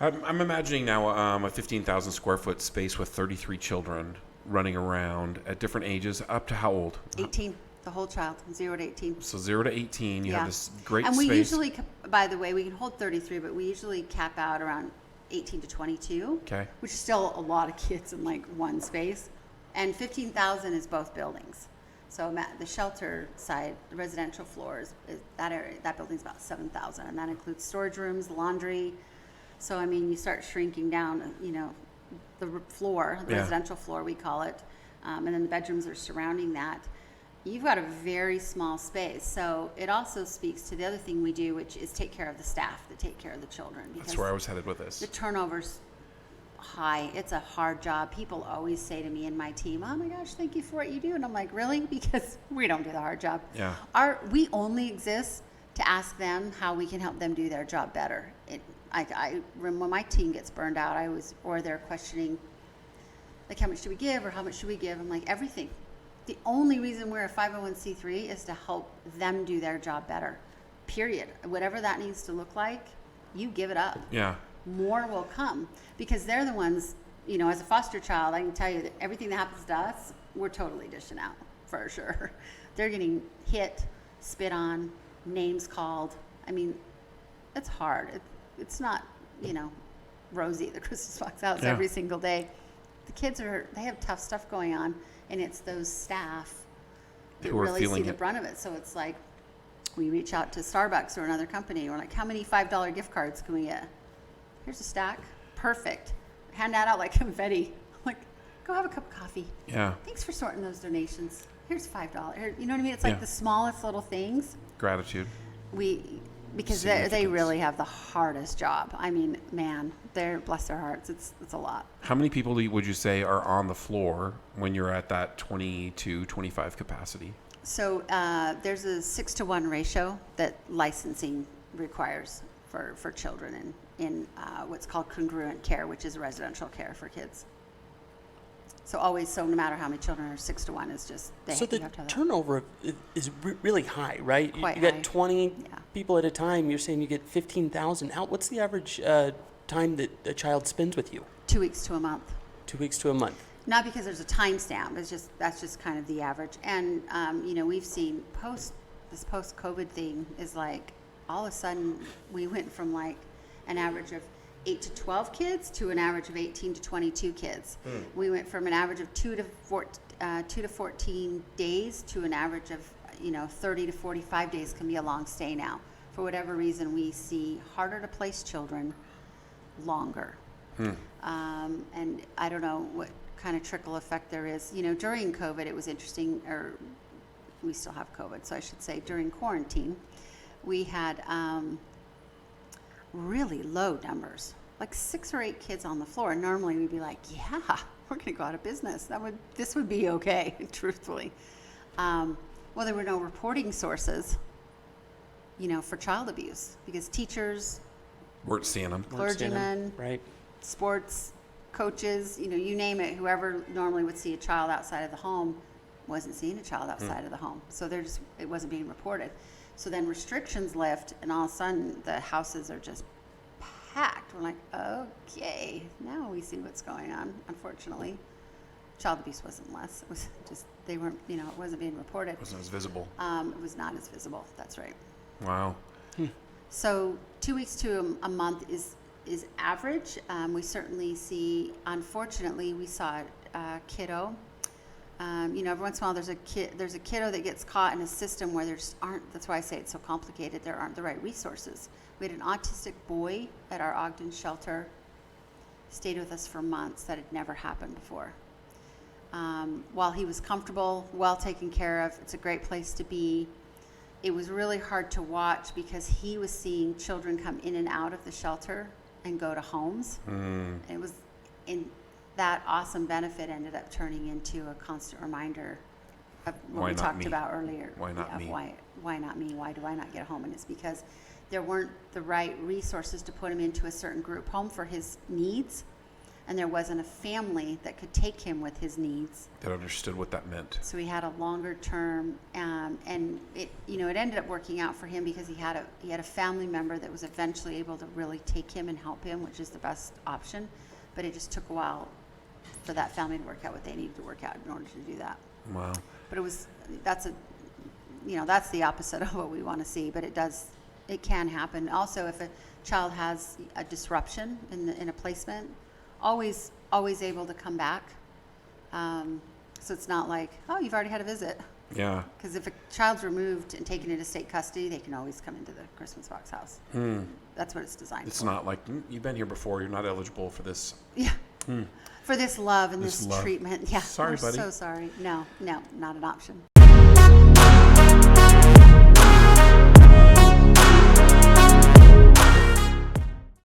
I'm imagining now a 15,000 square foot space with 33 children running around at different ages, up to how old? 18, the whole child, 0 to 18. So 0 to 18, you have this great and space. we usually, by the way, we can hold 33, but we usually cap out around 18 to 22, which is still a lot of kids in like one space. And 15,000 is both buildings. So the shelter side, the residential floors, that area, that building's about 7,000, and that includes storage rooms, laundry. So I mean, you start shrinking down, the floor, the residential floor we call it, and then the bedrooms are surrounding that. You've got a very small space. So it also speaks to the other thing we do, which is take care of the staff that take care of the children. That's where I was headed with this. The turnover's high. It's a hard job. People always say to me and my team, "Oh my gosh, thank you for what you do." And I'm like, really? Because we don't do the hard job. Yeah. We only exist to ask them how we can help them do their job better. I when my team gets burned out, or they're questioning, like, how much do we give or how much should we give? I'm like, everything. The only reason we're a 501c3 is to help them do their job better, period. Whatever that needs to look like, you give it up. Yeah. More will come, because they're the ones, as a foster child, I can tell you that everything that happens to us, we're totally dishing out, for sure. They're getting hit, spit on, names called. I mean, it's hard. It's not, rosy, the Christmas box house every single day. The kids they have tough stuff going on, and it's those staff that really see the brunt of it. So it's like, we reach out to Starbucks or another company. We're like, how many $5 gift cards can we get? Here's a stack. Perfect. Hand that out like confetti. Like, go have a cup of coffee. Yeah. Thanks for sorting those donations. Here's $5. You know what I mean? It's like the smallest little things. Gratitude. Because they really have the hardest job. I mean, man, bless their hearts. It's a lot. How many people would you say are on the floor when you're at that 22, 25 capacity? So there's a 6-to-1 ratio that licensing requires for children in what's called congruent care, which is residential care for kids. So no matter how many children are, 6-to-1 is just you have to have that. Turnover is really high, right? Quite you got high. 20 people at a time. You're saying you get 15,000 out. What's the average time that a child spends with you? 2 weeks to a month. 2 weeks to a month. Not because there's a timestamp. That's just kind of the average. And we've seen this post-COVID thing is like, all of a sudden we went from like an average of 8 to 12 kids to an average of 18 to 22 kids. We went from an average of 2 to 14 days to an average of 30 to 45 days can be a long stay now. For whatever reason, we see harder to place children longer. And I don't know what kind of trickle effect there is. During COVID, it was interesting, or we still have COVID, so I should say during quarantine, we had really low numbers, like 6 or 8 kids on the floor. And normally we'd be like, yeah, we're going to go out of business. This would be okay, truthfully. Well, there were no reporting sources, for child abuse, because teachers weren't seeing them. Clergymen, right? Sports coaches, you name it, whoever normally would see a child outside of the home wasn't seeing a child outside of the home. So it wasn't being reported. So then restrictions lift, and all of a sudden the houses are just packed. We're like, okay, now we see what's going on. Unfortunately, child abuse wasn't less. It was just they weren't, it wasn't being reported. It wasn't as visible. It was not as visible. That's right. Wow. So 2 weeks to a month is average. We certainly see, unfortunately, we saw a kiddo. Every once in a while there's a kiddo that gets caught in a system where there just aren't, that's why I say it's so complicated, there aren't the right resources. We had an autistic boy at our Ogden shelter, stayed with us for months. That had never happened before. While he was comfortable, well taken care of, it's a great place to be. It was really hard to watch because he was seeing children come in and out of the shelter and go to homes. And it was that awesome benefit ended up turning into a constant reminder of what we talked about earlier. Why not me? Why not me? Why do I not get a home? And it's because there weren't the right resources to put him into a certain group home for his needs. and there wasn't a family that could take him with his needs. That understood what that meant. So he had a longer term, and it ended up working out for him because he had a family member that was eventually able to really take him and help him, which is the best option. But it just took a while for that family to work out what they needed to work out in order to do that. Wow. But that's the opposite of what we want to see. But it can happen. Also, if a child has a disruption in a placement, always able to come back. So it's not like, oh, you've already had a visit. Yeah. Because if a child's removed and taken into state custody, they can always come into the Christmas box house. That's what it's designed It's for. not like, you've been here before, you're not eligible for this. Yeah. For this love and This this love. treatment. Yeah. Sorry, we're buddy. so sorry. No, not an option.